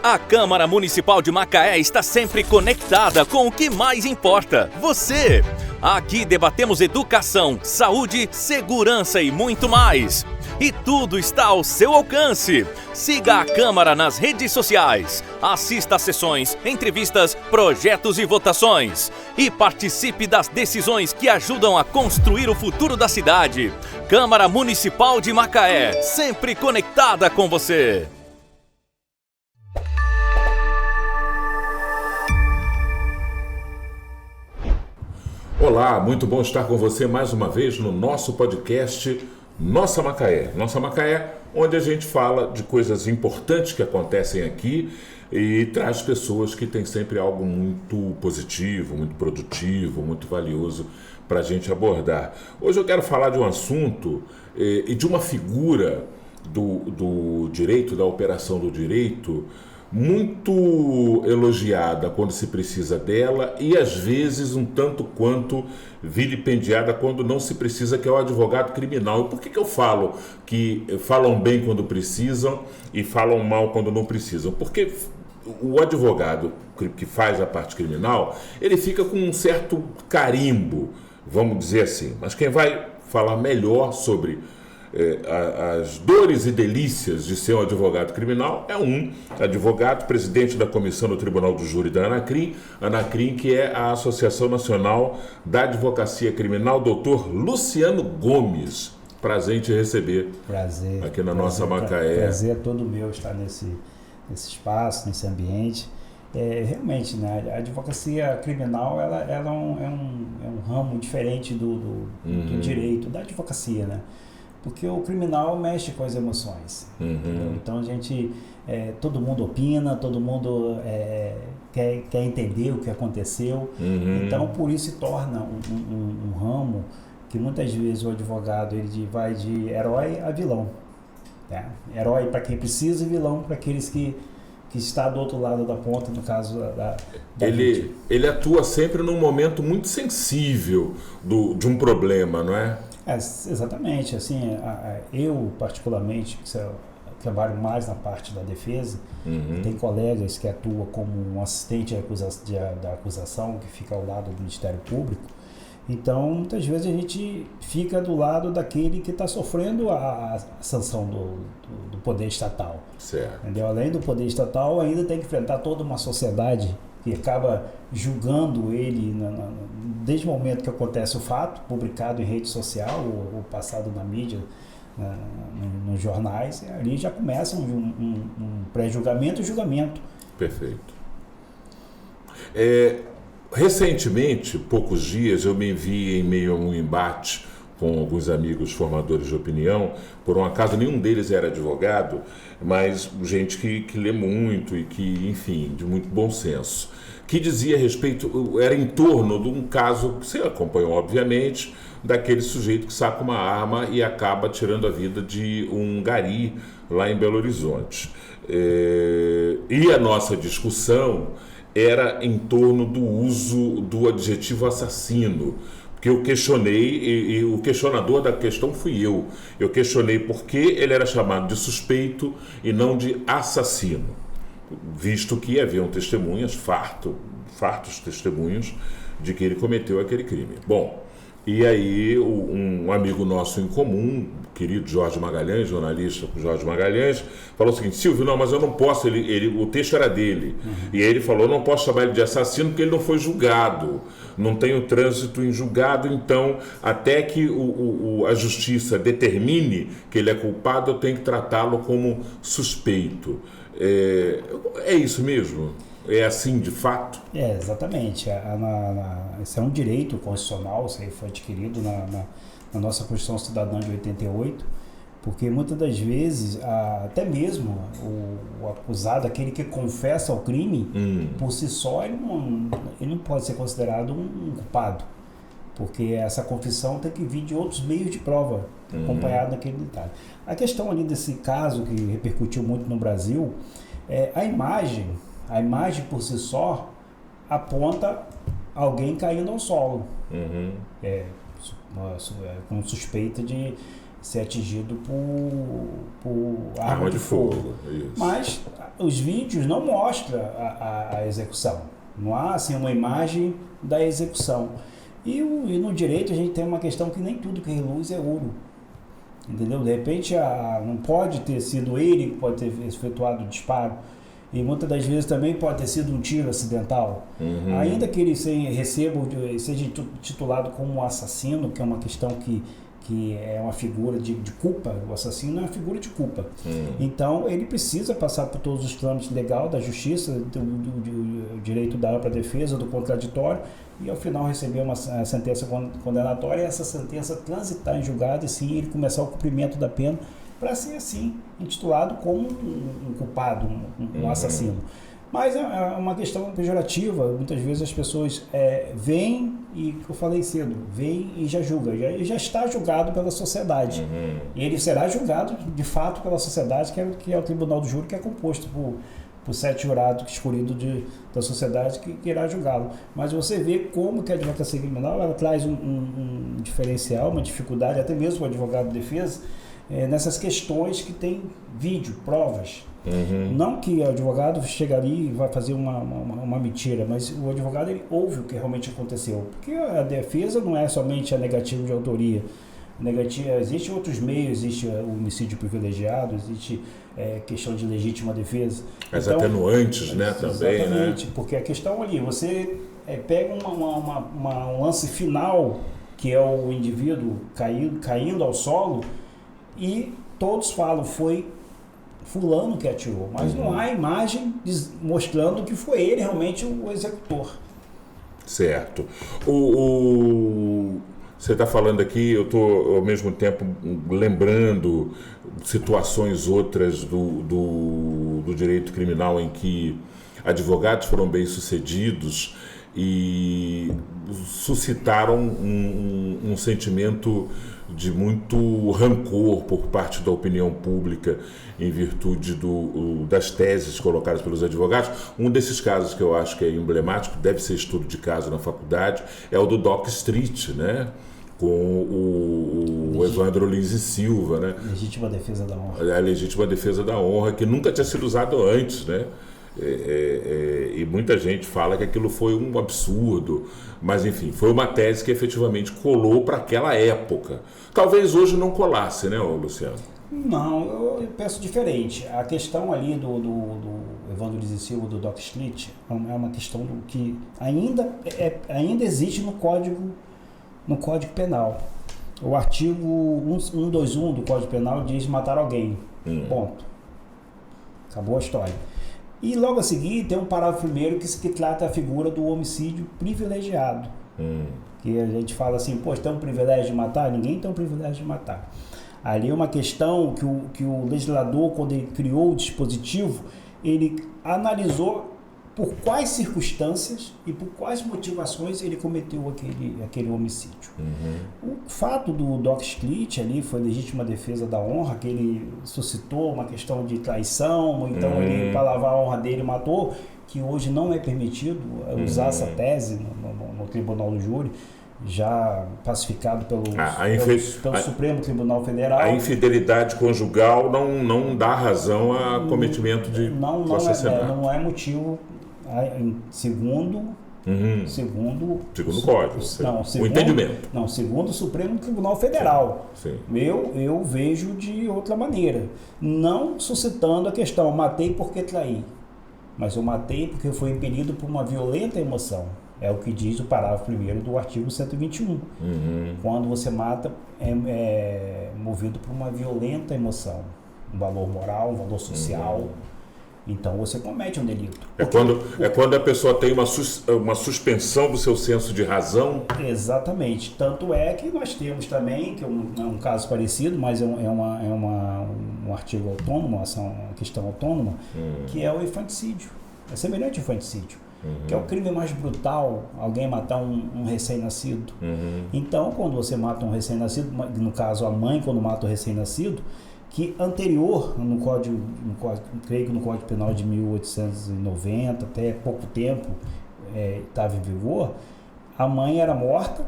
A Câmara Municipal de Macaé está sempre conectada com o que mais importa, você. Aqui debatemos educação, saúde, segurança e muito mais. E tudo está ao seu alcance. Siga a Câmara nas redes sociais. Assista a sessões, entrevistas, projetos e votações. E participe das decisões que ajudam a construir o futuro da cidade. Câmara Municipal de Macaé, sempre conectada com você. Olá, muito bom estar com você mais uma vez no nosso podcast Nossa Macaé. Nossa Macaé, onde a gente fala de coisas importantes que acontecem aqui e traz pessoas que têm sempre algo muito positivo, muito produtivo, muito valioso para a gente abordar. Hoje eu quero falar de um assunto e de uma figura do direito, da operação do direito, muito elogiada quando se precisa dela e às vezes um tanto quanto vilipendiada quando não se precisa, que é o advogado criminal. E por que eu falo que falam bem quando precisam e falam mal quando não precisam? Porque o advogado que faz a parte criminal, ele fica com um certo carimbo, vamos dizer assim. Mas quem vai falar melhor sobre as dores e delícias de ser um advogado criminal é um advogado, presidente da comissão do Tribunal do Júri da ANACRIM, que é a Associação Nacional da Advocacia Criminal, doutor Luciano Gomes. Prazer em te receber. Prazer. Aqui na nossa Macaé. Prazer é todo meu estar nesse espaço, nesse ambiente. Realmente, né, a advocacia criminal ela é um ramo diferente do direito, da advocacia, né? Porque o criminal mexe com as emoções. Então a gente, todo mundo opina, todo mundo quer entender o que aconteceu. Então por isso se torna um ramo que muitas vezes o advogado ele vai de herói a vilão. Né? Herói para quem precisa e vilão para aqueles que está do outro lado da ponta, no caso da ele atua sempre num momento muito sensível de um problema, não é? Exatamente, assim, eu particularmente trabalho mais na parte da defesa, tem colegas que atuam como um assistente da acusação que fica ao lado do Ministério Público, então muitas vezes a gente fica do lado daquele que está sofrendo a sanção do poder estatal. Certo. Entendeu? Além do poder estatal, ainda tem que enfrentar toda uma sociedade que acaba julgando ele desde o momento que acontece o fato, publicado em rede social ou passado na mídia, nos jornais, ali já começa um pré-julgamento e julgamento. Perfeito. Recentemente, poucos dias, eu me vi em meio a um embate com alguns amigos formadores de opinião. Por um acaso, nenhum deles era advogado, mas gente que lê muito e que, enfim, de muito bom senso, que dizia a respeito, era em torno de um caso que você acompanhou, obviamente, daquele sujeito que saca uma arma e acaba tirando a vida de um gari lá em Belo Horizonte. E a nossa discussão era em torno do uso do adjetivo assassino, que eu questionei, e o questionador da questão fui eu. Eu questionei por que ele era chamado de suspeito e não de assassino, visto que haviam testemunhas, fartos testemunhos, de que ele cometeu aquele crime. Bom, e aí um amigo nosso em comum, querido Jorge Magalhães, jornalista Jorge Magalhães, falou o seguinte: Silvio, não, mas eu não posso, o texto era dele, e aí ele falou, não posso chamar ele de assassino porque ele não foi julgado, não tem o trânsito em julgado, então até que a justiça determine que ele é culpado, eu tenho que tratá-lo como suspeito. É isso mesmo? É assim de fato? Exatamente. Esse é um direito constitucional, isso aí foi adquirido na nossa Constituição Cidadã de 88, porque muitas das vezes, até mesmo o acusado, aquele que confessa o crime, por si só, ele não pode ser considerado um culpado, porque essa confissão tem que vir de outros meios de prova, acompanhado naquele detalhe. A questão ali desse caso, que repercutiu muito no Brasil, a imagem por si só aponta alguém caindo ao solo, com suspeita de ser atingido por arma de fogo. Isso. Mas os vídeos não mostram a execução. Não há assim, uma imagem da execução. E no direito a gente tem uma questão que nem tudo que reluz é ouro. Entendeu? De repente não pode ter sido ele que pode ter efetuado o disparo. E muitas das vezes também pode ter sido um tiro acidental. Ainda que ele seja titulado como um assassino, que é uma questão que é uma figura de culpa, o assassino é uma figura de culpa. Então, ele precisa passar por todos os trâmites legais da justiça, do direito da ampla defesa, do contraditório, e ao final receber uma sentença condenatória, e essa sentença transitar em julgado, e sim ele começar o cumprimento da pena, para ser assim, intitulado como um culpado, um assassino. Mas é uma questão pejorativa. Muitas vezes as pessoas veem, e que eu falei cedo, veem e já julgam. Já está julgado pela sociedade. E ele será julgado, de fato, pela sociedade, que é o Tribunal do Júri, que é composto por 7 jurados escolhidos da sociedade que irá julgá-lo. Mas você vê como que a advocacia criminal ela traz um diferencial, uma dificuldade, até mesmo o advogado de defesa, nessas questões que tem vídeo, provas. Não que o advogado chega ali e vai fazer uma mentira, mas o advogado ele ouve o que realmente aconteceu. Porque a defesa não é somente a negativa de autoria. Existem outros meios, existe o homicídio privilegiado, existe questão de legítima defesa. As atenuantes, né, também. Exatamente, né? Porque a questão ali, você pega um lance final, que é o indivíduo caindo ao solo, e todos falam, foi fulano que atirou, mas não há imagem mostrando que foi ele realmente o executor. Certo. Você está falando aqui, eu estou ao mesmo tempo lembrando situações outras do direito criminal em que advogados foram bem-sucedidos e suscitaram um sentimento de muito rancor por parte da opinião pública em virtude das teses colocadas pelos advogados. Um desses casos que eu acho que é emblemático, deve ser estudo de caso na faculdade, é o do Dock Street, né? Com o Evandro Lins e Silva, né? Legítima defesa da honra. A legítima defesa da honra, que nunca tinha sido usado antes, né? E muita gente fala que aquilo foi um absurdo, mas enfim, foi uma tese que efetivamente colou para aquela época. Talvez hoje não colasse, né, Luciano? Não, eu penso diferente. A questão ali do Evandro Lins e Silva, do Dock Street, é uma questão que ainda existe no Código Penal. O artigo 121 do Código Penal diz matar alguém. Ponto. Acabou a história. E logo a seguir tem um parágrafo primeiro que trata a figura do homicídio privilegiado. Que a gente fala assim, tem um privilégio de matar? Ninguém tem um privilégio de matar. Ali é uma questão que o legislador, quando ele criou o dispositivo, ele analisou por quais circunstâncias e por quais motivações ele cometeu aquele homicídio. O fato do Dock Street ali foi legítima defesa da honra, que ele suscitou uma questão de traição, então ele, para lavar a honra dele, matou, que hoje não é permitido usar essa tese no Tribunal do Júri, já pacificado pelo Supremo Tribunal Federal. A infidelidade conjugal não dá razão a cometimento de assassinato. Não é motivo, segundo o código, o entendimento. Não, segundo o Supremo Tribunal Federal. Sim. Eu vejo de outra maneira. Não suscitando a questão, matei porque traí. Mas eu matei porque foi impelido por uma violenta emoção. É o que diz o parágrafo 1º do artigo 121. Quando você mata, é movido por uma violenta emoção. Um valor moral, um valor social. Então você comete um delito. Quando a pessoa tem uma suspensão do seu senso de razão? Exatamente. Tanto é que nós temos também, que é um caso parecido, mas é um artigo autônomo, uma questão autônoma, que é o infanticídio. É semelhante ao infanticídio. Que é o crime mais brutal, alguém matar um recém-nascido. Então, quando você mata um recém-nascido, no caso a mãe quando mata o recém-nascido, que anterior, creio que no Código Penal de 1890, até pouco tempo, estava em vigor, a mãe era morta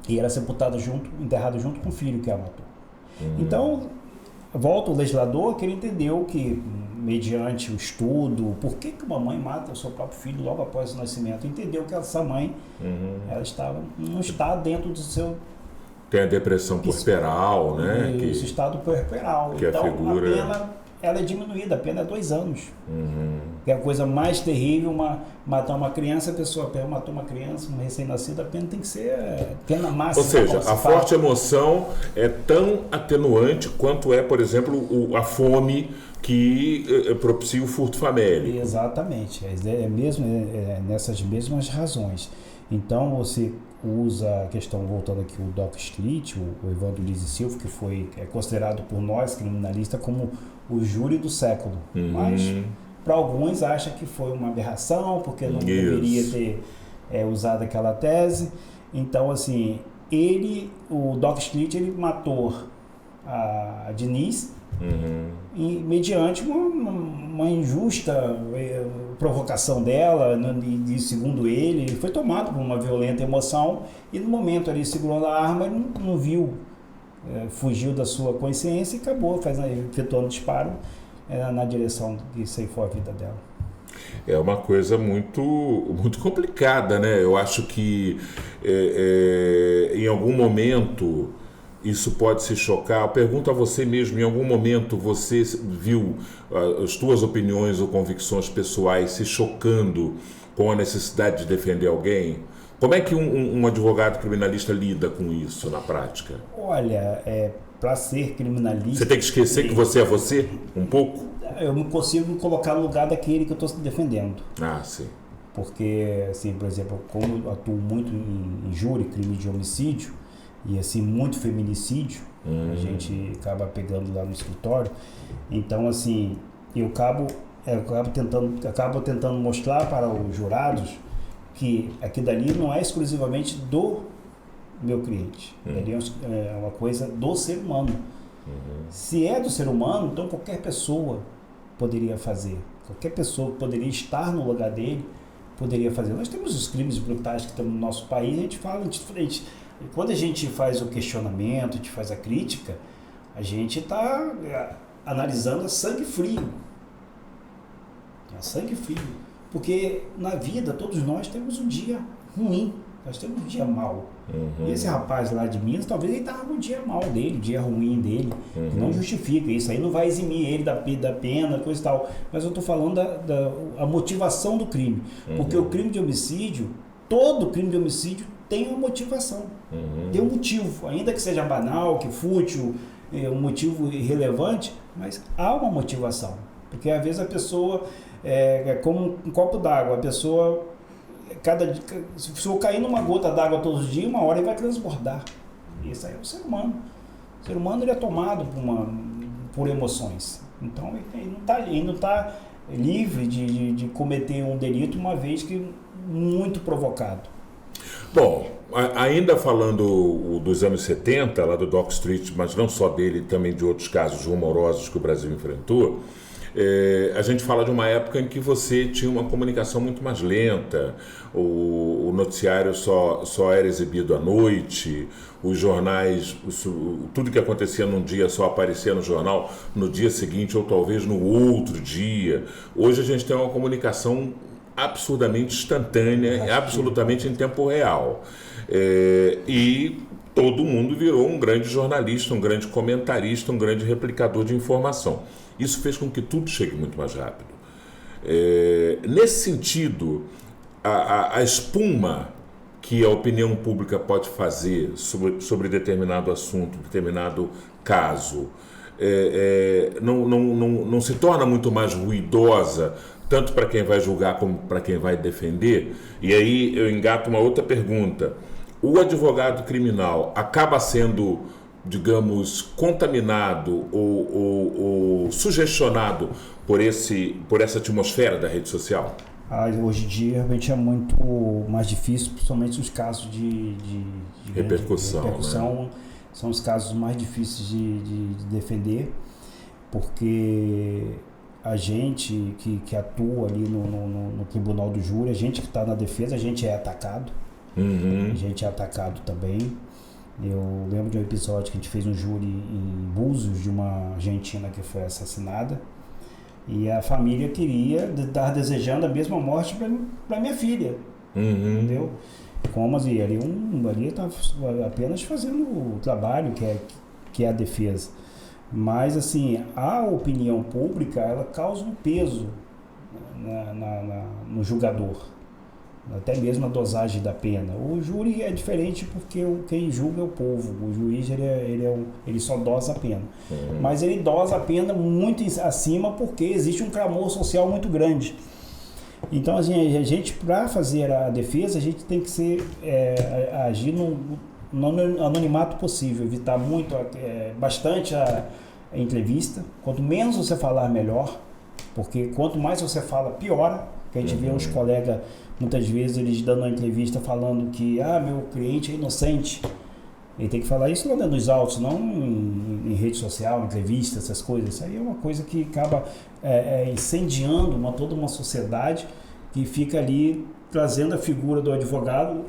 e era sepultada enterrada junto com o filho que a matou. Então, volta o legislador que ele entendeu que, mediante o estudo, por que uma mãe mata o seu próprio filho logo após o nascimento, entendeu que essa mãe ela não está dentro do seu... Tem a depressão puerperal, né? Isso, estado puerperal. Que então, a figura... pena ela é diminuída, a pena é 2 anos. Que é a coisa mais terrível, matar uma criança, a pessoa matou uma criança, um recém-nascido, a pena tem que ser pena máxima. Ou seja, a forte emoção é tão atenuante quanto é, por exemplo, a fome que propicia o furto famélico. Exatamente, nessas mesmas razões. Então você usa a questão, voltando aqui, o Doc Street, o Evandro Lise Silva, que é considerado por nós criminalistas como o júri do século, mas para alguns acha que foi uma aberração, porque não deveria ter usado aquela tese. Então, assim, o Doc Street, ele matou a Denise mediante uma injusta provocação dela, segundo ele foi tomado por uma violenta emoção e no momento ali segurando a arma ele não viu, fugiu da sua consciência e acabou efetuando um disparo na direção que ceifou a vida dela. É uma coisa muito, muito complicada, né? Eu acho que em algum momento isso pode se chocar. Eu pergunto a você mesmo, em algum momento você viu as tuas opiniões ou convicções pessoais se chocando com a necessidade de defender alguém? Como é que um advogado criminalista lida com isso na prática? Olha, para ser criminalista... Você tem que esquecer que você é você, um pouco? Eu não consigo me colocar no lugar daquele que eu estou defendendo. Ah, sim. Porque, assim, por exemplo, como eu atuo muito em júri, crime de homicídio, e assim, muito feminicídio, a gente acaba pegando lá no escritório. Então, assim, eu acabo tentando mostrar para os jurados que aquilo dali não é exclusivamente do meu cliente. Ele é uma coisa do ser humano. Se é do ser humano, então qualquer pessoa poderia fazer. Qualquer pessoa que poderia estar no lugar dele poderia fazer. Nós temos os crimes brutais que estão no nosso país, a gente fala diferente. Quando a gente faz o questionamento, a gente faz a crítica, a gente está analisando a sangue frio. A sangue frio. Porque na vida, todos nós temos um dia ruim, nós temos um dia mau. E esse rapaz lá de Minas, talvez ele estava no dia mau dele, dia ruim dele. Não justifica isso, aí não vai eximir ele da pena, coisa e tal. Mas eu estou falando da motivação do crime. Porque o crime de homicídio, todo crime de homicídio tem uma motivação. Tem um motivo, ainda que seja banal, que fútil, um motivo irrelevante, mas há uma motivação. Porque às vezes a pessoa, é como um copo d'água, a pessoa, se eu cair numa gota d'água todos os dias, uma hora ele vai transbordar. Isso aí é o ser humano. O ser humano ele é tomado por emoções. Então ele não está livre de cometer um delito, uma vez que muito provocado. Bom, ainda falando dos anos 70, lá do Doc Street, mas não só dele, também de outros casos rumorosos que o Brasil enfrentou, a gente fala de uma época em que você tinha uma comunicação muito mais lenta, o noticiário só era exibido à noite, os jornais, tudo que acontecia num dia só aparecia no jornal no dia seguinte ou talvez no outro dia. Hoje a gente tem uma comunicação absurdamente instantânea, absolutamente em tempo real. E todo mundo virou um grande jornalista, um grande comentarista, um grande replicador de informação. Isso fez com que tudo chegue muito mais rápido. Nesse sentido, a espuma que a opinião pública pode fazer sobre determinado assunto, determinado caso, não se torna muito mais ruidosa, tanto para quem vai julgar como para quem vai defender? E aí eu engato uma outra pergunta. O advogado criminal acaba sendo, digamos, contaminado ou sugestionado por essa atmosfera da rede social? Hoje em dia realmente é muito mais difícil, principalmente os casos de repercussão. Né? São os casos mais difíceis de defender, porque a gente que atua ali no tribunal do júri, a gente que está na defesa, a gente é atacado. A gente é atacado também. Eu lembro de um episódio que a gente fez um júri em Búzios de uma argentina que foi assassinada, e a família estar desejando a mesma morte para minha filha, entendeu? Como assim, ali está apenas fazendo o trabalho que é a defesa. Mas assim, a opinião pública, ela causa um peso no julgador, até mesmo a dosagem da pena. O júri é diferente porque quem julga é o povo, o juiz ele só dosa a pena, mas ele dosa a pena muito acima porque existe um clamor social muito grande. Então assim, a gente, para fazer a defesa, a gente tem que agir no anonimato possível, evitar bastante a entrevista. Quanto menos você falar, melhor, porque quanto mais você fala, piora. Que a gente vê uns colegas, muitas vezes, eles dando uma entrevista falando que meu cliente é inocente. Ele tem que falar isso lá nos autos, não em rede social, entrevista, essas coisas. Isso aí é uma coisa que acaba incendiando toda uma sociedade que fica ali trazendo a figura do advogado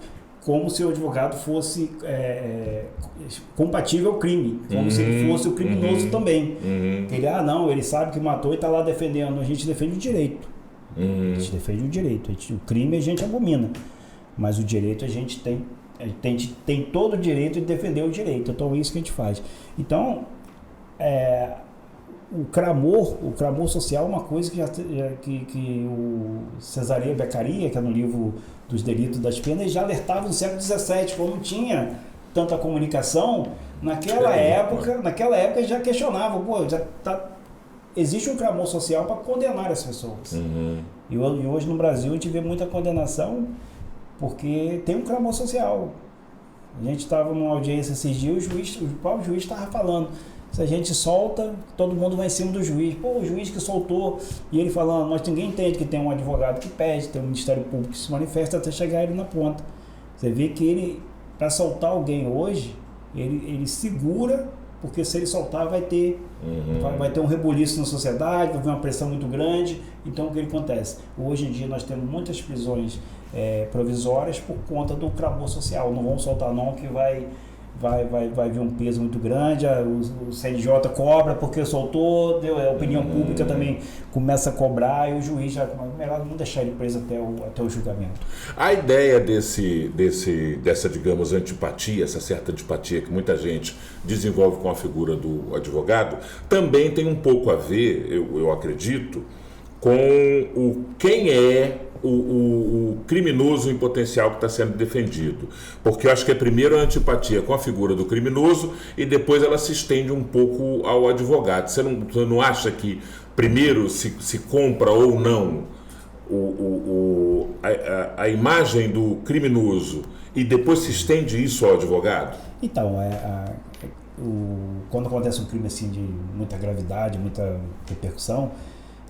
como se o advogado fosse compatível ao crime, como se ele fosse o criminoso também. Ele sabe que matou e está lá defendendo. A gente defende o direito. A gente defende o direito. O crime a gente abomina, mas o direito a gente tem todo o direito de defender o direito. Então é isso que a gente faz. Então, o clamor social é uma coisa que o Cesare Beccaria, que é no livro dos Delitos das Penas, já alertava no século XVII, quando não tinha tanta comunicação. Naquela época já questionava, existe um clamor social para condenar as pessoas. E hoje no Brasil a gente vê muita condenação porque tem um clamor social. A gente estava numa audiência esses dias, o próprio juiz estava falando, se a gente solta, todo mundo vai em cima do juiz. O juiz que soltou, e ele falando, mas ninguém entende que tem um advogado que pede, tem um Ministério Público que se manifesta até chegar ele na ponta. Você vê que ele, para soltar alguém hoje, ele segura, porque se ele soltar vai ter um rebuliço na sociedade, vai haver uma pressão muito grande. Então o que acontece? Hoje em dia nós temos muitas prisões provisórias por conta do clamor social. Não vamos soltar não, que vai vir um peso muito grande, o CNJ cobra porque soltou, a opinião pública também começa a cobrar, e o juiz já melhor não deixar ele preso até o julgamento. A ideia dessa, digamos, antipatia, essa certa antipatia que muita gente desenvolve com a figura do advogado, também tem um pouco a ver, eu acredito, com quem é o criminoso em potencial que está sendo defendido. Porque eu acho que é primeiro a antipatia com a figura do criminoso e depois ela se estende um pouco ao advogado. Você não acha que primeiro se compra ou não a imagem do criminoso e depois se estende isso ao advogado? Então, quando acontece um crime assim de muita gravidade, muita repercussão,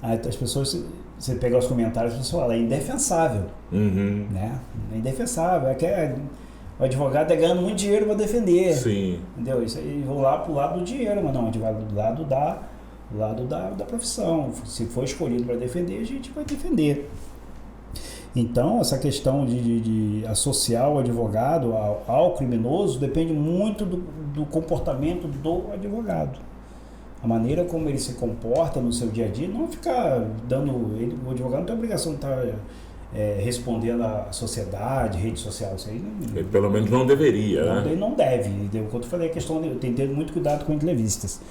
as pessoas, você pega os comentários, as pessoas falam, é indefensável, né? É indefensável, o advogado está ganhando muito dinheiro para defender. Sim. Entendeu? Isso aí, vou lá pro lado do dinheiro, mas não, do lado da profissão. Se for escolhido para defender, a gente vai defender. Então, essa questão de associar o advogado ao criminoso depende muito do comportamento do advogado. A maneira como ele se comporta no seu dia a dia, não ficar o advogado não tem obrigação de estar respondendo à sociedade, rede social, isso aí não, ele pelo menos não deveria, não, né? Ele não deve. Quando eu falei a questão, eu tenho que ter muito cuidado com entrevistas.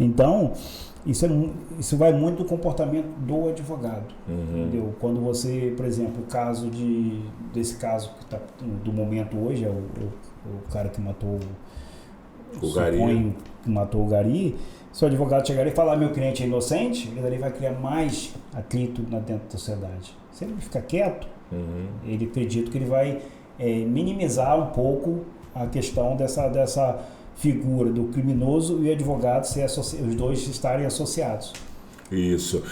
Então, isso vai muito do comportamento do advogado. Entendeu? Quando você, por exemplo, desse caso que está do momento hoje, é o cara que matou o Gari. Se o advogado chegar e falar meu cliente é inocente, ele vai criar mais atrito dentro da sociedade. Se ele ficar quieto, ele acredita que ele vai minimizar um pouco a questão dessa figura do criminoso e o advogado, os dois estarem associados. Isso.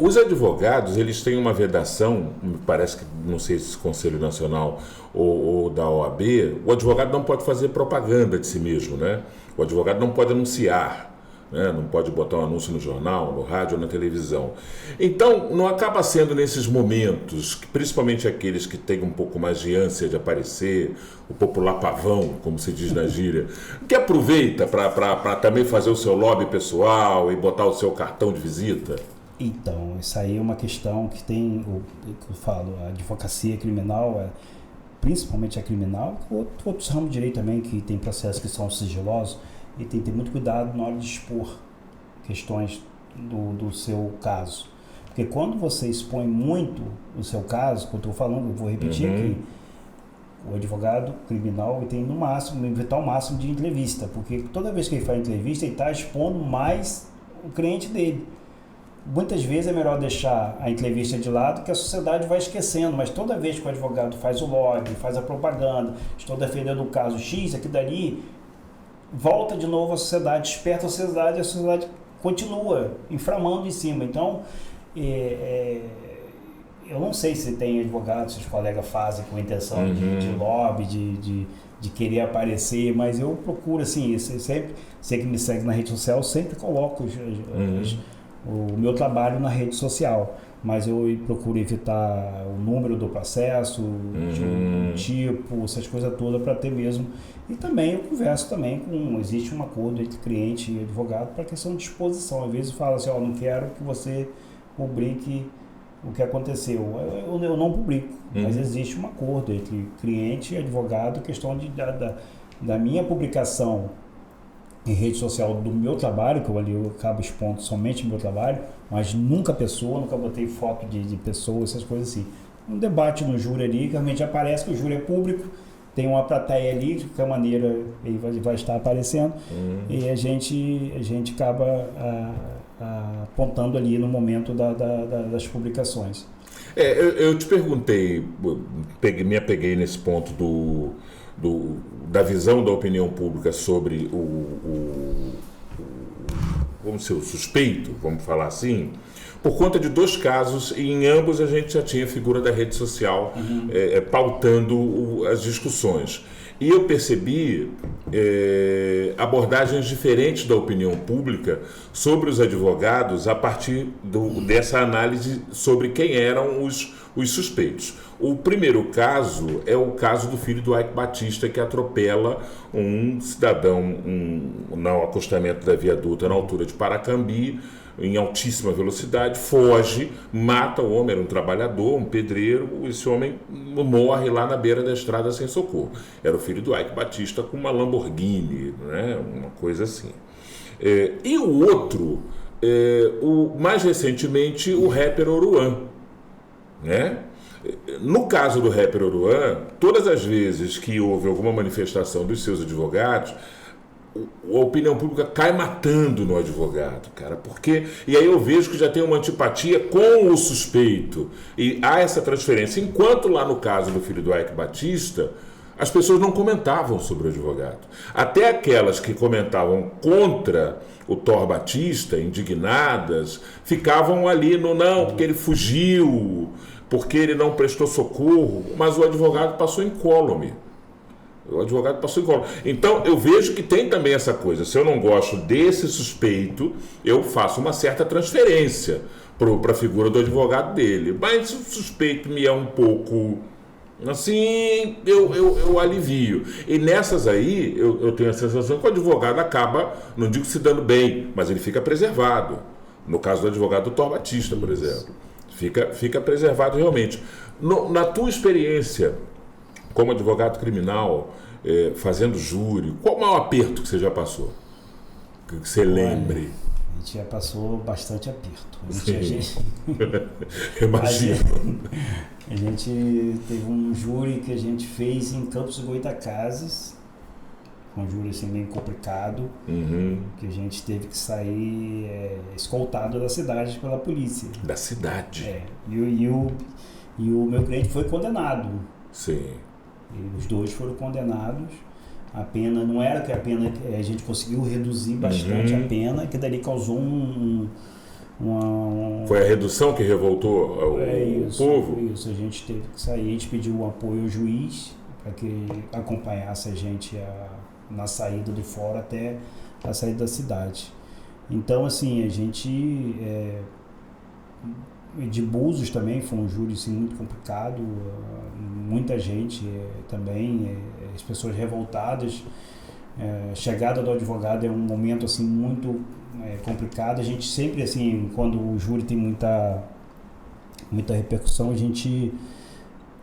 Os advogados, eles têm uma vedação, me parece que, não sei se Conselho Nacional ou da OAB, o advogado não pode fazer propaganda de si mesmo, né? O advogado não pode anunciar né? Não pode botar um anúncio no jornal, no rádio ou na televisão. Então, não acaba sendo nesses momentos, principalmente aqueles que têm um pouco mais de ânsia de aparecer, o popular pavão, como se diz na gíria, que aproveita para também fazer o seu lobby pessoal e botar o seu cartão de visita? Então, isso aí é uma questão que tem, que eu falo, a advocacia criminal, principalmente a criminal, outros ramos de direito também, que tem processos que são sigilosos, e tem que ter muito cuidado na hora de expor questões do seu caso. Porque quando você expõe muito o seu caso, quando eu estou falando, eu vou repetir aqui, o advogado criminal ele tem no máximo, evitar o máximo de entrevista, porque toda vez que ele faz entrevista, ele está expondo mais o cliente dele. Muitas vezes é melhor deixar a entrevista de lado, que a sociedade vai esquecendo, mas toda vez que o advogado faz o lobby, faz a propaganda, estou defendendo o caso X, aqui dali, volta de novo a sociedade, desperta a sociedade continua inflamando em cima. Então, eu não sei se tem advogados, se os colegas fazem com intenção de lobby, de querer aparecer, mas eu procuro, assim, sempre, você que me segue na rede social, eu sempre coloco o meu trabalho na rede social, mas eu procuro evitar o número do processo, o tipo, essas coisas todas para ter mesmo. E também eu converso também existe um acordo entre cliente e advogado para questão de exposição. Às vezes fala assim, não quero que você publique o que aconteceu. Eu não publico, mas existe um acordo entre cliente e advogado, questão da minha publicação em rede social do meu trabalho, que eu acabo expondo somente o meu trabalho, mas nunca botei foto de pessoas, essas coisas assim. Um debate no júri ali, que realmente aparece que o júri é público, tem uma plateia ali, de qualquer maneira ele vai estar aparecendo, e a gente acaba apontando ali no momento das publicações. Eu te perguntei, me apeguei nesse ponto da visão da opinião pública sobre vamos ser o suspeito, vamos falar assim, por conta de 2 casos, e em ambos a gente já tinha a figura da rede social pautando as discussões. E eu percebi abordagens diferentes da opinião pública sobre os advogados a partir dessa análise sobre quem eram os suspeitos. O primeiro caso é o caso do filho do Ike Batista, que atropela um cidadão no acostamento da Via Dutra, na altura de Paracambi, em altíssima velocidade, foge, mata o homem, era um trabalhador, um pedreiro, esse homem morre lá na beira da estrada sem socorro. Era o filho do Ike Batista com uma Lamborghini, né? Uma coisa assim. E o outro, mais recentemente, o rapper Oruan, né? No caso do rapper Oruan, todas as vezes que houve alguma manifestação dos seus advogados, a opinião pública cai matando no advogado, cara, porque... E aí eu vejo que já tem uma antipatia com o suspeito, e há essa transferência. Enquanto lá no caso do filho do Ike Batista, as pessoas não comentavam sobre o advogado. Até aquelas que comentavam contra o Thor Batista, indignadas, ficavam ali no não, porque ele fugiu, porque ele não prestou socorro, mas o advogado passou incólume. Então, eu vejo que tem também essa coisa. Se eu não gosto desse suspeito, eu faço uma certa transferência para a figura do advogado dele. Mas se o suspeito me é um pouco assim, eu alivio. E nessas aí, eu tenho a sensação que o advogado acaba, não digo se dando bem, mas ele fica preservado. No caso do advogado do Thor Batista, por exemplo. Fica preservado realmente. Na tua experiência como advogado criminal, fazendo júri, qual o maior aperto que você já passou? Que você lembre? A gente já passou bastante aperto. Imagino. A gente teve um júri que a gente fez em Campos de Goytacazes, um júri assim meio complicado, que a gente teve que sair escoltado da cidade pela polícia. Da cidade? E o meu cliente foi condenado. Sim. E os 2 foram condenados. A pena não era que a pena, a gente conseguiu reduzir bastante a pena, que dali causou Foi a redução que revoltou o povo? Isso, a gente teve que sair, a gente pediu o apoio ao juiz para que acompanhasse a gente na saída de fora até a saída da cidade. Então, assim, a gente... de Búzios também foi um júri assim, muito complicado, muita gente também, as pessoas revoltadas. A chegada do advogado é um momento assim, muito complicado. A gente sempre, assim, quando o júri tem muita repercussão, a gente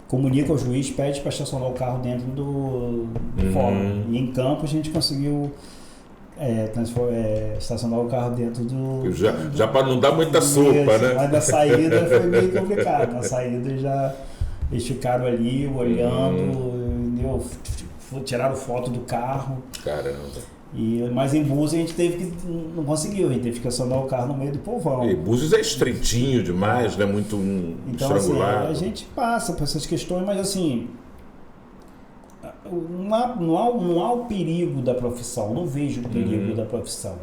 comunica ao juiz, pede para estacionar o carro dentro do fórum. E em campo a gente conseguiu estacionar o carro dentro do... Já para não dar muita sopa, né? Mas na saída foi meio complicado. Na saída já eles ficaram ali olhando, tiraram foto do carro. Caramba. Mas em Búzios a gente não conseguiu, a gente teve que estacionar o carro no meio do povão. E Búzios é estreitinho demais, né? Muito então, estrangulado. Assim, a gente passa por essas questões, mas assim, não há o perigo da profissão, não vejo o perigo da profissão.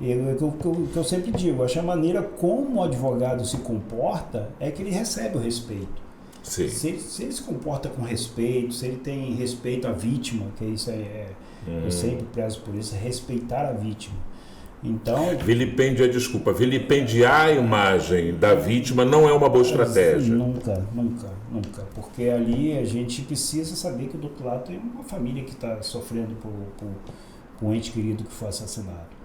O que eu sempre digo, acho que a maneira como o advogado se comporta é que ele recebe o respeito. Sim. Se ele se comporta com respeito, se ele tem respeito à vítima, que isso eu sempre prezo por isso, respeitar a vítima. Então, vilipendiar a imagem da vítima não é uma boa estratégia. Nunca. Porque ali a gente precisa saber que do outro lado tem uma família que está sofrendo por um ente querido que foi assassinado.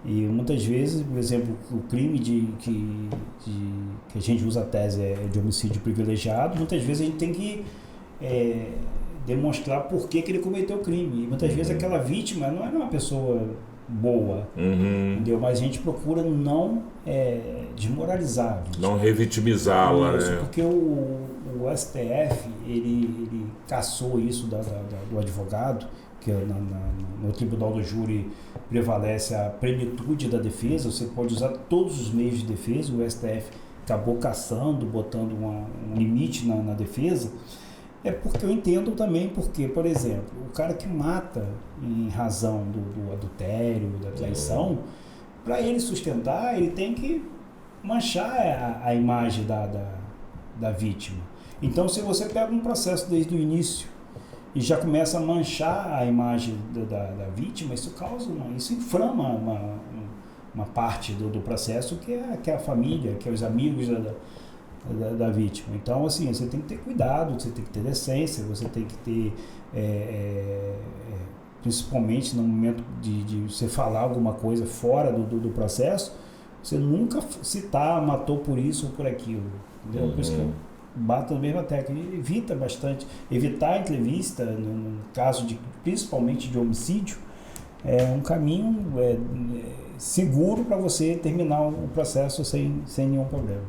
E muitas vezes, por exemplo, o crime que a gente usa a tese de homicídio privilegiado, muitas vezes a gente tem que demonstrar por que ele cometeu o crime. E muitas vezes aquela vítima não era uma pessoa boa, entendeu? Mas a gente procura não desmoralizar a vítima. Não revitimizá-la, né? Porque o STF, ele cassou isso do advogado, que no tribunal do júri prevalece a plenitude da defesa, você pode usar todos os meios de defesa, o STF acabou cassando, botando um limite na defesa, porque eu entendo também porque, por exemplo, o cara que mata em razão do adultério, da traição, para ele sustentar, ele tem que manchar a imagem da vítima. Então, se você pega um processo desde o início e já começa a manchar a imagem da vítima, isso inflama uma parte do processo que é a família, que é os amigos da vítima. Então, assim, você tem que ter cuidado, você tem que ter decência, você tem que ter, principalmente no momento de você falar alguma coisa fora do processo, você nunca citar, matou por isso ou por aquilo, entendeu? Por isso que eu bato na mesma tecla, evitar a entrevista, no caso principalmente de homicídio, é um caminho seguro para você terminar o processo sem nenhum problema.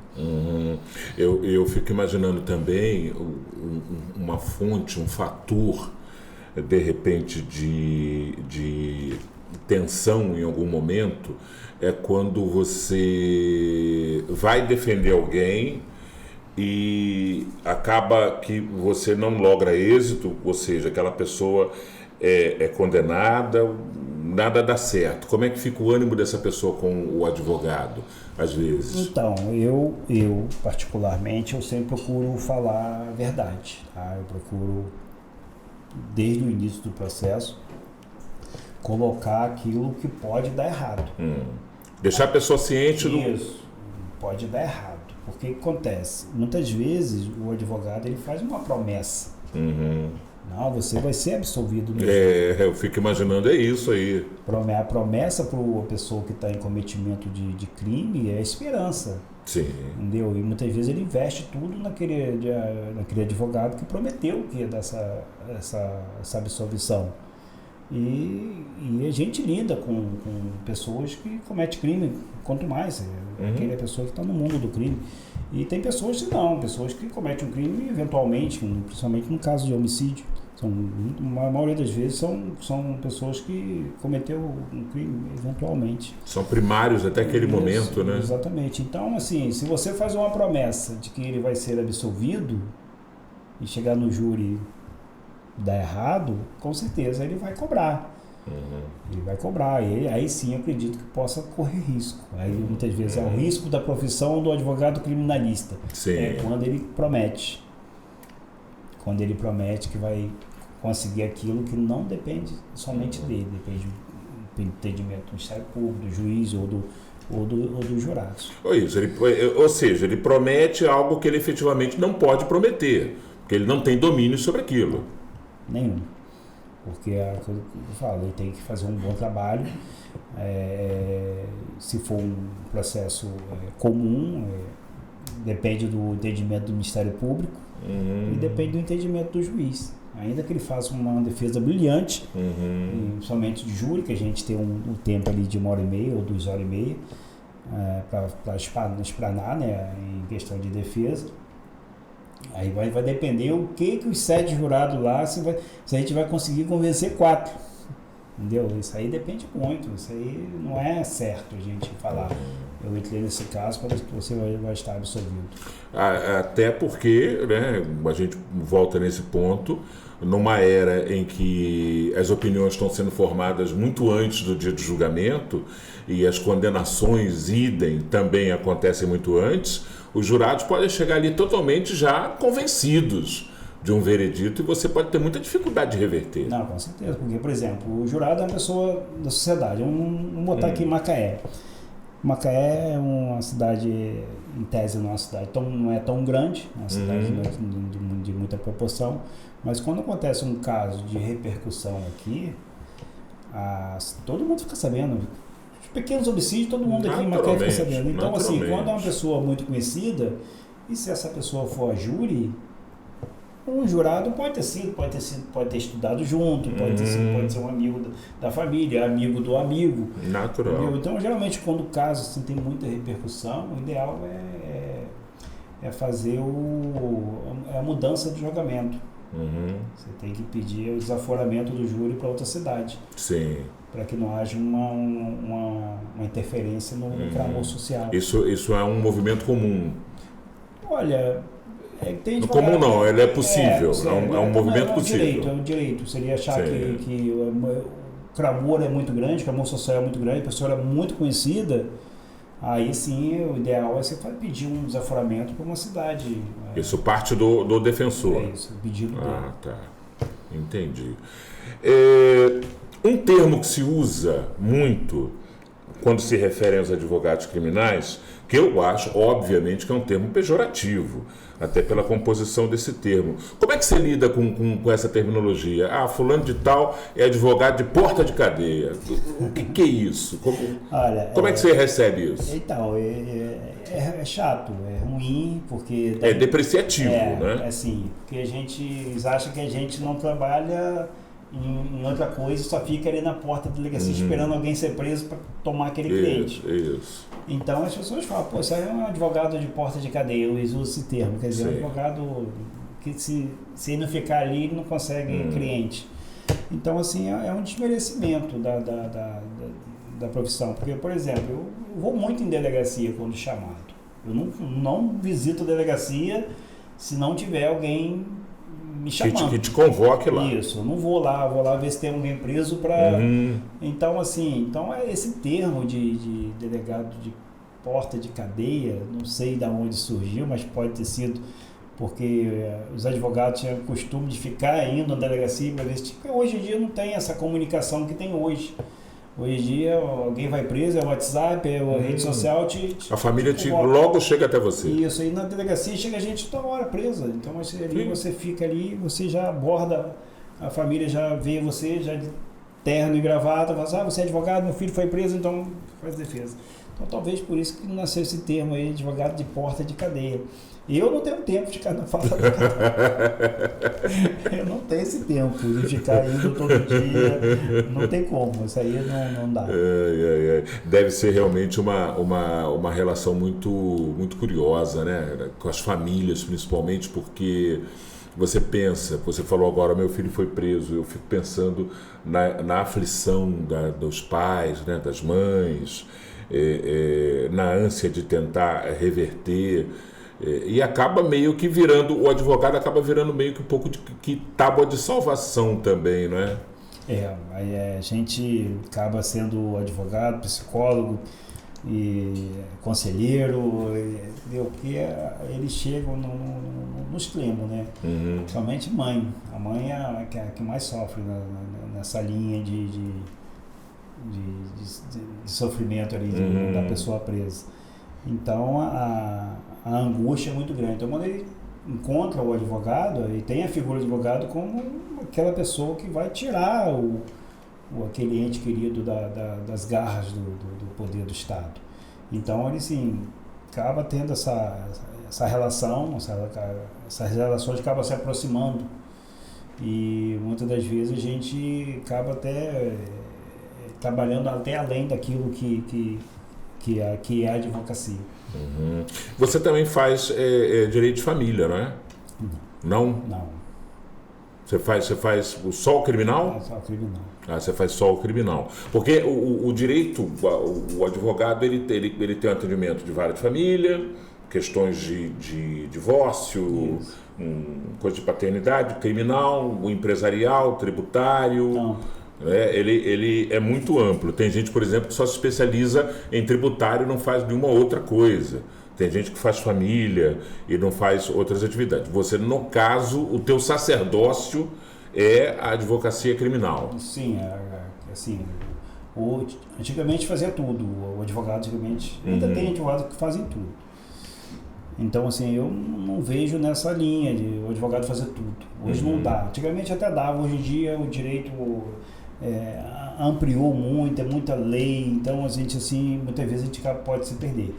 Eu fico imaginando também uma fonte, um fator, de repente, de tensão em algum momento, é quando você vai defender alguém e acaba que você não logra êxito, ou seja, aquela pessoa é condenada, nada dá certo. Como é que fica o ânimo dessa pessoa com o advogado, às vezes? Então, eu particularmente, eu sempre procuro falar a verdade, tá? Eu procuro, desde o início do processo, colocar aquilo que pode dar errado. Deixar a pessoa ciente do... Isso, pode dar errado. Porque o que acontece? Muitas vezes o advogado ele faz uma promessa. Não, você vai ser absolvido. Eu fico imaginando, é isso aí. A promessa para a pessoa que está em cometimento de crime é a esperança. Sim. Entendeu? E muitas vezes ele investe tudo naquele advogado que prometeu que ia dar essa absolvição. E a gente lida com pessoas que cometem crime, quanto mais, aquela pessoa que está no mundo do crime. E tem pessoas que não, pessoas que cometem um crime eventualmente, principalmente no caso de homicídio. A maioria das vezes são pessoas que cometeram um crime eventualmente. São primários até aquele momento, né? Exatamente. Então, assim, se você faz uma promessa de que ele vai ser absolvido e chegar no júri dar errado, com certeza ele vai cobrar. Ele vai cobrar. E aí sim eu acredito que possa correr risco. Aí muitas vezes é o risco da profissão do advogado criminalista. Sim. É quando ele promete. Quando ele promete que vai conseguir aquilo que não depende somente dele, depende entendimento do Ministério Público, do juiz ou dos jurados. Ou seja, ele promete algo que ele efetivamente não pode prometer, porque ele não tem domínio sobre aquilo. Nenhum. Porque é o que eu falo, ele tem que fazer um bom trabalho. Se for um processo comum, depende do entendimento do Ministério Público e depende do entendimento do juiz. Ainda que ele faça uma defesa brilhante, somente de júri, que a gente tem um tempo ali de 1h30 ou 2h30 para explanar, né, em questão de defesa. Aí vai depender o que os 7 jurados lá, se a gente vai conseguir convencer 4. Entendeu? Isso aí depende muito, isso aí não é certo a gente falar. Eu entrei nesse caso para que você vai estar absolvido. Até porque, né, a gente volta nesse ponto, numa era em que as opiniões estão sendo formadas muito antes do dia de julgamento e as condenações idem também acontecem muito antes, os jurados podem chegar ali totalmente já convencidos de um veredito e você pode ter muita dificuldade de reverter. Não, com certeza, porque, por exemplo, o jurado é uma pessoa da sociedade. Vamos botar aqui Macaé. Macaé é uma cidade, em tese, não é uma cidade não é tão grande, é uma cidade de muita proporção, mas quando acontece um caso de repercussão aqui, todo mundo fica sabendo. Os pequenos homicídios, todo mundo aqui em Macaé fica sabendo. Então, assim, quando é uma pessoa muito conhecida, e se essa pessoa for a júri, um jurado pode ter estudado junto, pode ser um amigo da família, amigo do amigo. Natural. Entendeu? Então, geralmente, quando o caso assim, tem muita repercussão, o ideal é fazer a mudança do julgamento. Você tem que pedir o desaforamento do júri para outra cidade. Sim. Para que não haja uma interferência no clamor social. Isso é um movimento comum. Olha... Comum não, ele é possível, é um movimento possível. É um direito, seria achar que o clamor é muito grande, o clamor social é muito grande, a pessoa é muito conhecida, aí sim o ideal é você pedir um desaforamento para uma cidade. Isso parte do defensor. É isso, o pedido dele. Tá, entendi. Um termo que se usa muito quando se refere aos advogados criminais, que eu acho, obviamente, que é um termo pejorativo, até pela composição desse termo. Como é que você lida com essa terminologia? Fulano de tal é advogado de porta de cadeia. O que é isso? Como é que você recebe isso? Então, é chato, é ruim, porque... É depreciativo, né? É assim, porque eles acham que a gente não trabalha em outra coisa, só fica ali na porta da delegacia esperando alguém ser preso para tomar aquele cliente. Isso. Então as pessoas falam, isso aí é um advogado de porta de cadeia, eu uso esse termo, quer dizer, um advogado que se ele não ficar ali, ele não consegue cliente. Então, assim, é um desmerecimento da profissão, porque, por exemplo, eu vou muito em delegacia quando chamado, eu não visito a delegacia se não tiver alguém me chamando. Que te convoque lá. Isso, eu não vou lá ver se tem alguém preso para... Então, assim, esse termo de delegado de porta de cadeia, não sei de onde surgiu, mas pode ter sido porque os advogados tinham o costume de ficar indo na delegacia para ver se... Hoje em dia não tem essa comunicação que tem hoje. Hoje em dia, alguém vai preso, é o WhatsApp, é a rede social, a família logo chega até você. Isso, aí na delegacia chega a gente toda hora presa. Então, você fica ali, você já aborda, a família já vê você, já de terno e gravata, fala, você é advogado, meu filho foi preso, então faz defesa. Então, talvez por isso que nasceu esse termo aí, advogado de porta de cadeia. Eu não tenho tempo de ficar na porta da cadeia. Eu não tenho esse tempo de ficar indo todo dia. Não tem como, isso aí não dá. Deve ser realmente uma relação muito, muito curiosa, né? Com as famílias, principalmente, porque você falou agora, meu filho foi preso, eu fico pensando na aflição dos pais, né? Das mães, na ânsia de tentar reverter. E acaba meio que o advogado acaba virando meio que um pouco de tábua de salvação também, não é? Aí a gente acaba sendo advogado, psicólogo e conselheiro, porque eles chegam no extremo, né? Somente mãe. A mãe é a que mais sofre nessa linha de sofrimento ali da pessoa presa. Então a angústia é muito grande. Então quando ele encontra o advogado, ele tem a figura do advogado como aquela pessoa que vai tirar aquele ente querido das garras do poder do Estado. Então ele sim acaba tendo essa relação, essas relações acabam se aproximando e muitas das vezes a gente acaba até trabalhando até além daquilo que é a advocacia. Uhum. Você também faz direito de família, não é? Não? Não. Você faz só o criminal? Só o criminal. Você faz só o criminal. Porque o direito, o advogado, ele tem um atendimento de vara de família, questões de divórcio, coisa de paternidade, criminal, o empresarial, tributário. Não. Ele é muito amplo. Tem gente, por exemplo, que só se especializa em tributário e não faz nenhuma outra coisa. Tem gente que faz família e não faz outras atividades. Você, no caso, o teu sacerdócio é a advocacia criminal. Sim, assim, antigamente fazia tudo. O advogado antigamente, ainda tem advogados que fazem tudo. Então, assim, eu não vejo nessa linha de o advogado fazer tudo. Hoje não dá. Antigamente até dava. Hoje em dia o direito ampliou muito, é muita lei. Então, a gente, assim, muitas vezes a gente pode se perder.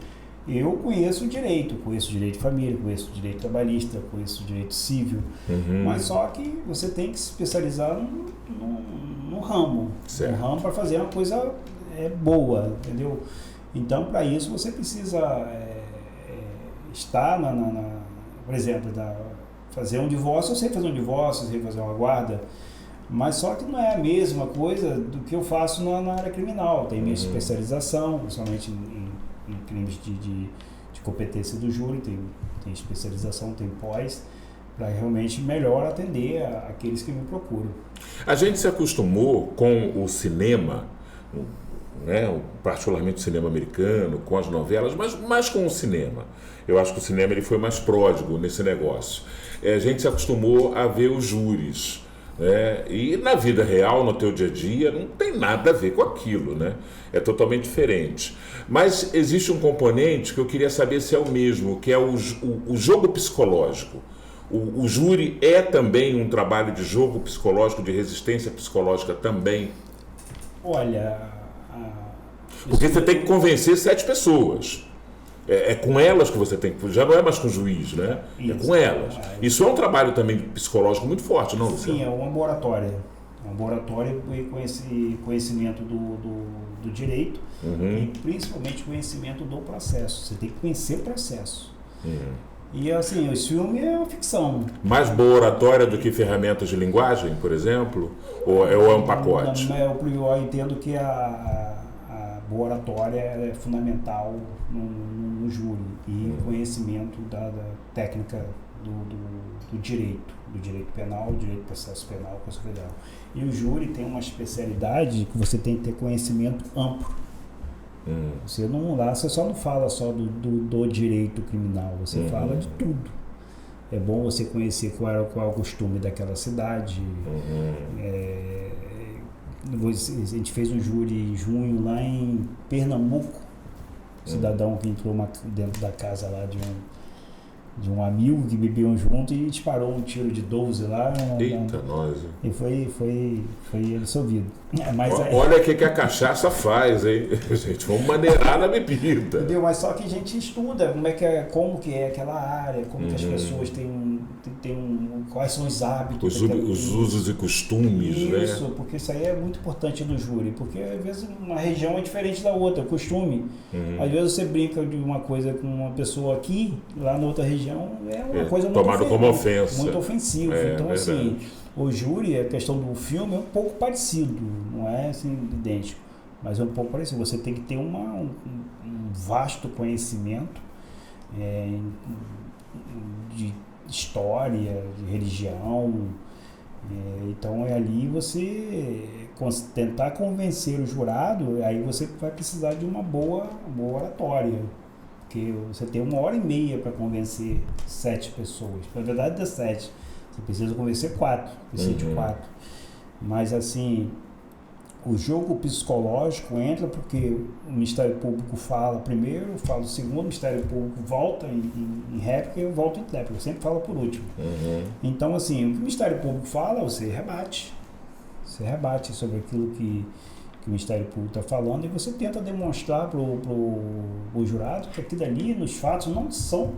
Eu conheço o direito de família, conheço o direito trabalhista, conheço o direito civil, mas só que você tem que se especializar no ramo, para fazer uma coisa boa, entendeu? Então, para isso, você precisa estar por exemplo, fazer um divórcio. Eu sei fazer um divórcio, eu sei fazer uma guarda, mas só que não é a mesma coisa do que eu faço na área criminal. Tem minha especialização, principalmente em crimes de competência do júri, tem especialização, tem pós, para realmente melhor atender aqueles que me procuram. A gente se acostumou com o cinema, né, particularmente o cinema americano, com as novelas, mas mais com o cinema. Eu acho que o cinema ele foi mais pródigo nesse negócio. A gente se acostumou a ver os júris. E na vida real, no teu dia a dia, não tem nada a ver com aquilo, né? É totalmente diferente. Mas existe um componente que eu queria saber se é o mesmo, que é o jogo psicológico. O júri é também um trabalho de jogo psicológico, de resistência psicológica também? Olha... Porque você tem que convencer 7 pessoas. É com elas que você tem que... Já não é mais com o juiz, né? Isso. É com elas. Isso é um trabalho também psicológico muito forte, não, Luciano? Sim, é um laboratório. É um laboratório com esse conhecimento do direito e principalmente conhecimento do processo. Você tem que conhecer o processo. E assim, esse filme é uma ficção. Mais boa oratória do que ferramentas de linguagem, por exemplo? Ou é um pacote? Eu entendo que a boa oratória é fundamental no júri e conhecimento da técnica do direito penal, do direito do processo penal, Constituição Federal. E o júri tem uma especialidade que você tem que ter conhecimento amplo. Você só não fala só do direito criminal, você fala de tudo. É bom você conhecer qual é o costume daquela cidade. A gente fez um júri em junho lá em Pernambuco, cidadão que entrou dentro da casa lá de um amigo que bebiam junto e disparou um tiro de 12 lá. Eita, nós. E foi absolvido. Olha o que a cachaça faz, hein? Gente, vamos maneirar na bebida. Entendeu? Mas só que a gente estuda como que é aquela área, como que as pessoas têm quais são os hábitos. Os usos e costumes, isso, né? Isso, porque isso aí é muito importante no júri, porque às vezes uma região é diferente da outra, o costume. Às vezes você brinca de uma coisa com uma pessoa aqui, lá na outra região é uma coisa muito tomado como ofensa. Muito ofensivo. Então, verdade. assim, o júri, a questão do filme é um pouco parecido, não é assim idêntico, mas é um pouco parecido. Você tem que ter um vasto conhecimento de história, de religião. Então ali você tentar convencer o jurado, aí você vai precisar de uma boa oratória, porque você tem 1h30 para convencer 7 pessoas. Na verdade, das 7, você precisa convencer 4, precisa de 4. Mas assim, o jogo psicológico entra porque o Ministério Público fala primeiro, fala o segundo, o Ministério Público volta em réplica e eu volto em réplica, eu sempre falo por último. Então, assim, o que o Ministério Público fala, você rebate. Você rebate sobre aquilo que o Ministério Público está falando e você tenta demonstrar para o jurado que aquilo ali, nos fatos, não são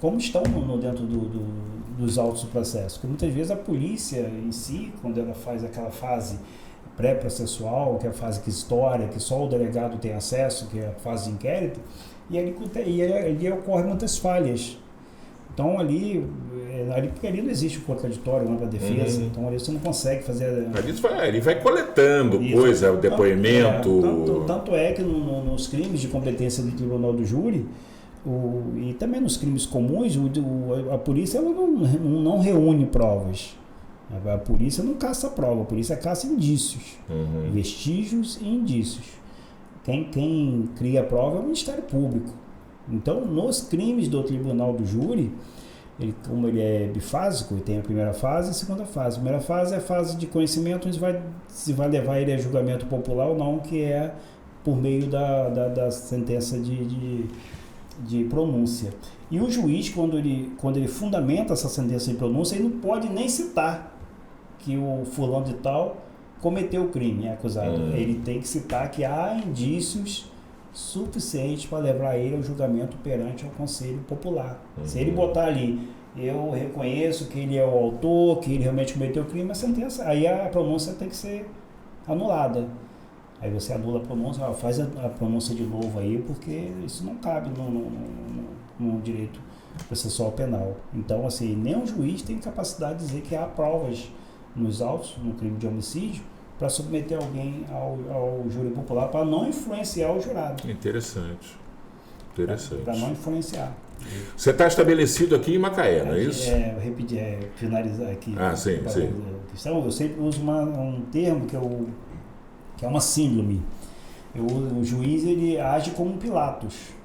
como estão dentro dos autos do processo. Porque muitas vezes a polícia em si, quando ela faz aquela fase pré-processual, que é a fase inquisitória, que só o delegado tem acesso, que é a fase de inquérito, e ali ocorrem muitas falhas. Então ali porque ali não existe o contraditório, ampla defesa, então ali você não consegue fazer... Ele vai coletando coisa, o depoimento... Tanto é que nos crimes de competência do Tribunal do Júri, e também nos crimes comuns, a polícia ela não reúne provas. A polícia não caça prova, a polícia caça indícios, vestígios e indícios. Quem cria a prova é o Ministério Público. Então, nos crimes do Tribunal do Júri, como ele é bifásico, ele tem a primeira fase e a segunda fase. A primeira fase é a fase de conhecimento, se vai levar ele a julgamento popular ou não, que é por meio da sentença de pronúncia. E o juiz, quando ele fundamenta essa sentença de pronúncia, ele não pode nem citar que o fulano de tal cometeu o crime, é acusado. Ele tem que citar que há indícios suficientes para levar ele ao julgamento perante o Conselho Popular. Se ele botar ali, eu reconheço que ele é o autor, que ele realmente cometeu o crime, a sentença, aí a pronúncia tem que ser anulada. Aí você anula a pronúncia, faz a pronúncia de novo aí, porque isso não cabe no direito processual penal. Então, assim, nem o juiz tem capacidade de dizer que há provas nos autos, no crime de homicídio, para submeter alguém ao júri popular, para não influenciar o jurado. Interessante. Para não influenciar. Você está estabelecido aqui em Macaé, não é isso? Eu repetir, finalizar aqui. Sim. A questão, eu sempre uso um termo que é uma síndrome. O juiz ele age como Pilatos.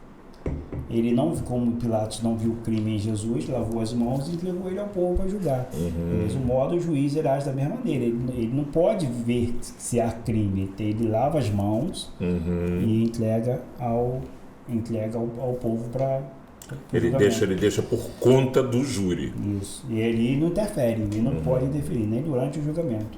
Ele não, como Pilatos não viu o crime em Jesus, lavou as mãos e levou ele ao povo para julgar. Do mesmo modo, o juiz ele age da mesma maneira. Ele não pode ver se há crime. Ele lava as mãos e entrega ao povo para ele deixa por conta do júri. Isso. E ele não interfere, ele não pode interferir, nem durante o julgamento.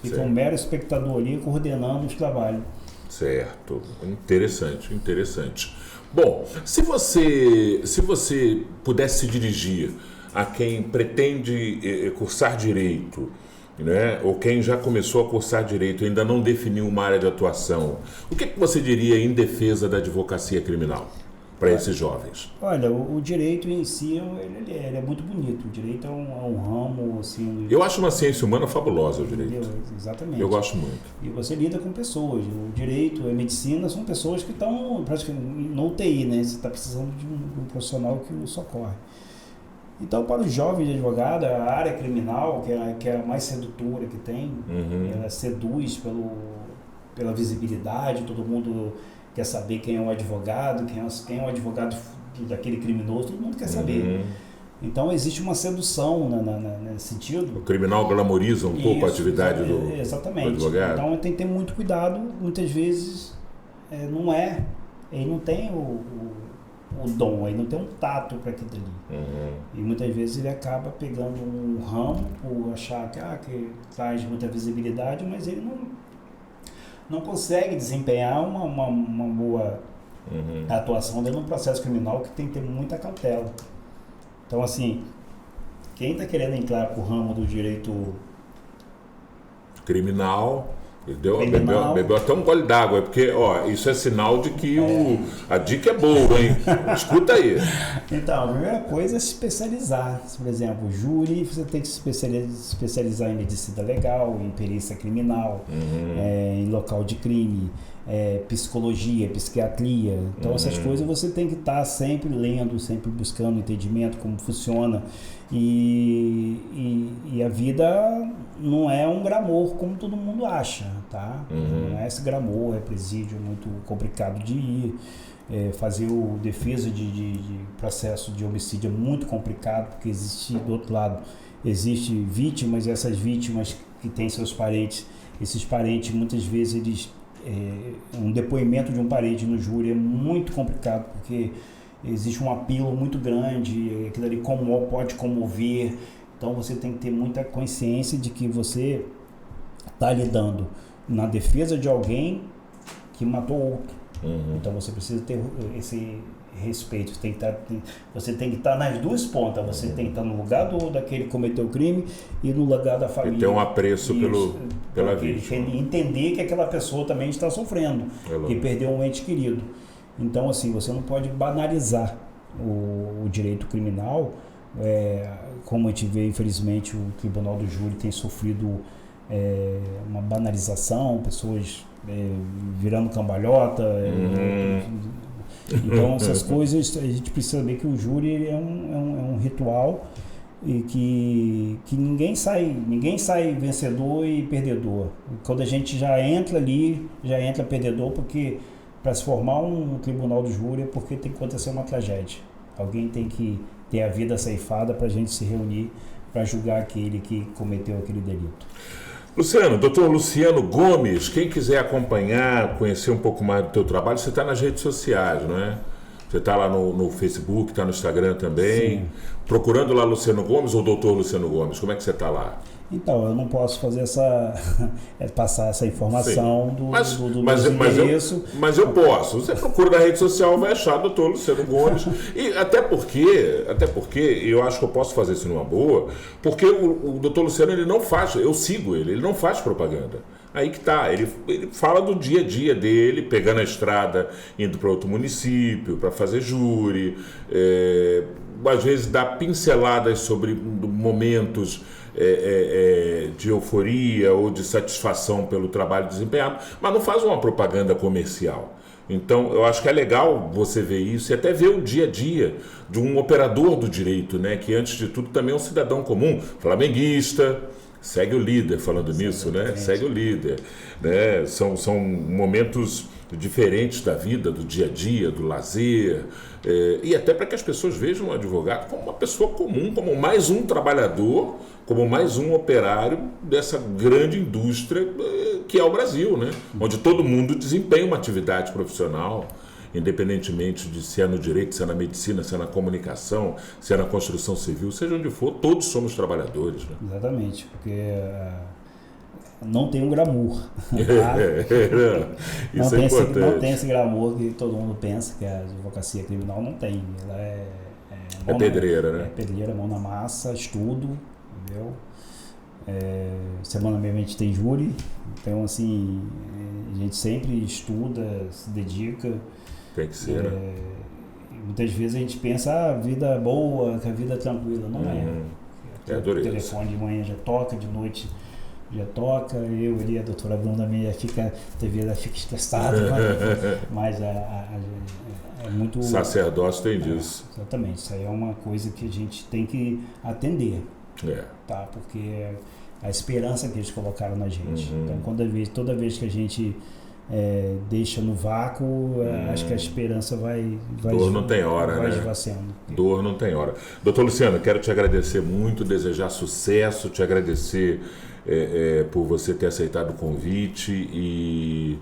Fica um mero espectador ali coordenando os trabalhos. Certo. Interessante. Bom, se você pudesse se dirigir a quem pretende cursar direito, né, ou quem já começou a cursar direito e ainda não definiu uma área de atuação, o que você diria em defesa da advocacia criminal para esses jovens? Olha, o direito em si ele é muito bonito. O direito é um ramo assim. Eu acho uma ciência humana fabulosa o direito. Exatamente. Eu gosto muito. E você lida com pessoas. O direito e a medicina são pessoas que estão praticamente no UTI, né? Você está precisando de um profissional que o socorre. Então, para os jovens de advogado, a área criminal, que é a mais sedutora que tem, ela seduz pela visibilidade, todo mundo quer saber quem é o advogado, quem é o advogado daquele criminoso, todo mundo quer saber. Então existe uma sedução nesse sentido. O criminal glamoriza um pouco a atividade do advogado. Então tem que ter muito cuidado, muitas vezes ele não tem o dom, ele não tem um tato para aquilo ali. E muitas vezes ele acaba pegando um ramo por achar que traz muita visibilidade, mas ele não consegue desempenhar uma boa atuação dentro de um processo criminal que tem que ter muita cautela. Então, assim, quem está querendo entrar para o ramo do direito criminal, bebeu até um gole d'água, porque isso é sinal de que a dica é boa, hein? Escuta aí. Então, a primeira coisa é se especializar. Por exemplo, júri, você tem que se especializar em medicina legal, em perícia criminal, em local de crime, psicologia, psiquiatria. Então, essas coisas você tem que estar sempre lendo, sempre buscando entendimento, como funciona. E a vida não é um glamour como todo mundo acha, tá? Não é esse glamour, é presídio muito complicado de ir. Fazer defesa de processo de homicídio é muito complicado, porque existe, do outro lado, existe vítimas, e essas vítimas que têm seus parentes, esses parentes, muitas vezes, um depoimento de um parente no júri é muito complicado, porque existe um apelo muito grande, aquilo ali pode comover. Então você tem que ter muita consciência de que você está lidando na defesa de alguém que matou outro. Então você precisa ter esse respeito, você tem que estar nas duas pontas, você tem que estar no lugar daquele que cometeu o crime e no lugar da família. E ter um apreço pela vítima. Entender que aquela pessoa também está sofrendo, que perdeu um ente querido. Então, assim, você não pode banalizar o direito criminal, como a gente vê, infelizmente, o Tribunal do Júri tem sofrido uma banalização, pessoas virando cambalhota. Então, essas coisas, a gente precisa saber que o júri é um ritual e que ninguém sai vencedor e perdedor. Quando a gente já entra ali, já entra perdedor, porque para se formar um tribunal do júri é porque tem que acontecer uma tragédia. Alguém tem que ter a vida ceifada para a gente se reunir para julgar aquele que cometeu aquele delito. Luciano, doutor Luciano Gomes, quem quiser acompanhar, conhecer um pouco mais do teu trabalho, você está nas redes sociais, não é? Você está lá no Facebook, está no Instagram também. Sim. Procurando lá Luciano Gomes ou doutor Luciano Gomes, como é que você está lá? Então, eu não posso fazer passar essa informação do endereço. Mas eu posso. Você procura na rede social, vai achar o Dr. Luciano Gomes. E até porque eu acho que eu posso fazer isso numa boa, porque o Dr. Luciano, ele não faz, eu sigo ele não faz propaganda. Aí que tá, ele fala do dia a dia dele, pegando a estrada, indo para outro município, para fazer júri, às vezes dá pinceladas sobre momentos de euforia ou de satisfação pelo trabalho desempenhado, mas não faz uma propaganda comercial. Então, eu acho que é legal você ver isso e até ver o dia a dia de um operador do direito, né, que antes de tudo também é um cidadão comum, flamenguista, segue o líder falando nisso, né? Segue o líder, né? São momentos diferentes da vida, do dia a dia, do lazer, e até para que as pessoas vejam o advogado como uma pessoa comum, como mais um trabalhador, como mais um operário dessa grande indústria que é o Brasil, né? Onde todo mundo desempenha uma atividade profissional, independentemente de se é no direito, se é na medicina, se é na comunicação, se é na construção civil, seja onde for, todos somos trabalhadores. Né? Exatamente, porque não tem um glamour. Tá? Isso é importante. Não tem esse glamour que todo mundo pensa que a advocacia criminal não tem. Ela é pedreira, né? É pedreira, mão na massa, estudo, entendeu? Semana mesmo a gente tem júri, então assim, a gente sempre estuda, se dedica. Tem que ser, né? Muitas vezes a gente pensa, a vida é boa, que a vida é tranquila. Não é. O telefone de manhã já toca, de noite já toca. Eu ali, a doutora Bruna minha fica estressada, mas é muito... Sacerdócio tem disso. Exatamente, isso aí é uma coisa que a gente tem que atender. Tá? Porque a esperança que eles colocaram na gente. Então, toda vez que a gente deixa no vácuo, acho que a esperança vai Dor não tem hora, vai né? esvaziando. Dor não tem hora. Doutor Luciano, quero te agradecer muito, desejar sucesso, te agradecer por você ter aceitado o convite e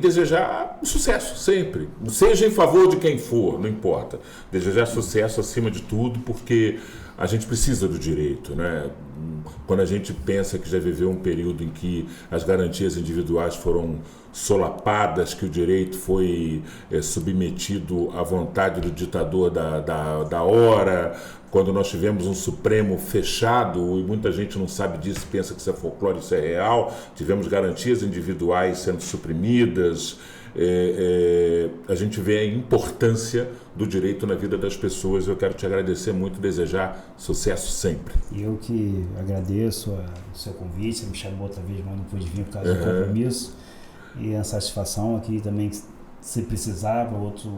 desejar sucesso sempre. Seja em favor de quem for, não importa. Desejar sucesso acima de tudo, porque a gente precisa do direito, né? Quando a gente pensa que já viveu um período em que as garantias individuais foram solapadas, que o direito foi submetido à vontade do ditador da hora, quando nós tivemos um Supremo fechado, e muita gente não sabe disso, pensa que isso é folclore, isso é real, tivemos garantias individuais sendo suprimidas, a gente vê a importância do direito na vida das pessoas. Eu quero te agradecer muito, desejar sucesso sempre. Eu que agradeço o seu convite, você me chamou outra vez, mas não pude vir por causa do compromisso, e a satisfação aqui também se precisar, para outro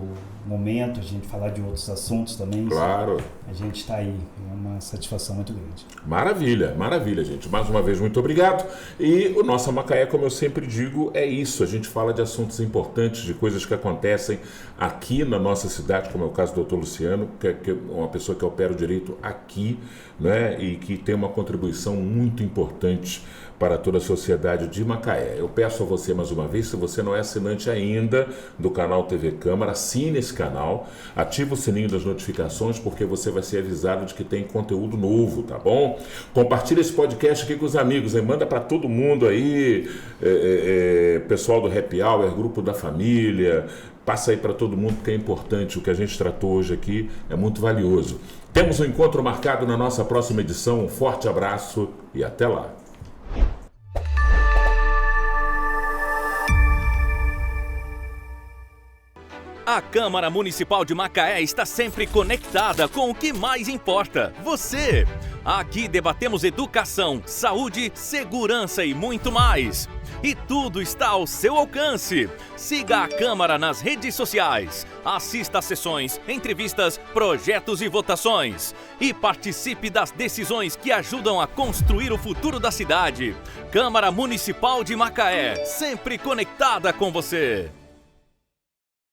momento, a gente falar de outros assuntos também. Claro. A gente está aí, é uma satisfação muito grande. Maravilha, maravilha, gente. Mais uma vez, muito obrigado. E o Nossa Macaé, como eu sempre digo, é isso. A gente fala de assuntos importantes, de coisas que acontecem aqui na nossa cidade, como é o caso do Dr. Luciano, que é uma pessoa que opera o direito aqui, né, e que tem uma contribuição muito importante para toda a sociedade de Macaé. Eu peço a você mais uma vez, se você não é assinante ainda do canal TV Câmara, assine esse canal, ative o sininho das notificações, porque você vai ser avisado de que tem conteúdo novo, tá bom? Compartilhe esse podcast aqui com os amigos, hein? Manda para todo mundo aí, pessoal do Happy Hour, grupo da família, passa aí para todo mundo, porque é importante. O que a gente tratou hoje aqui é muito valioso. Temos um encontro marcado na nossa próxima edição. Um forte abraço e até lá. A Câmara Municipal de Macaé está sempre conectada com o que mais importa, você. Aqui debatemos educação, saúde, segurança e muito mais. E tudo está ao seu alcance. Siga a Câmara nas redes sociais. Assista a sessões, entrevistas, projetos e votações. E participe das decisões que ajudam a construir o futuro da cidade. Câmara Municipal de Macaé, sempre conectada com você.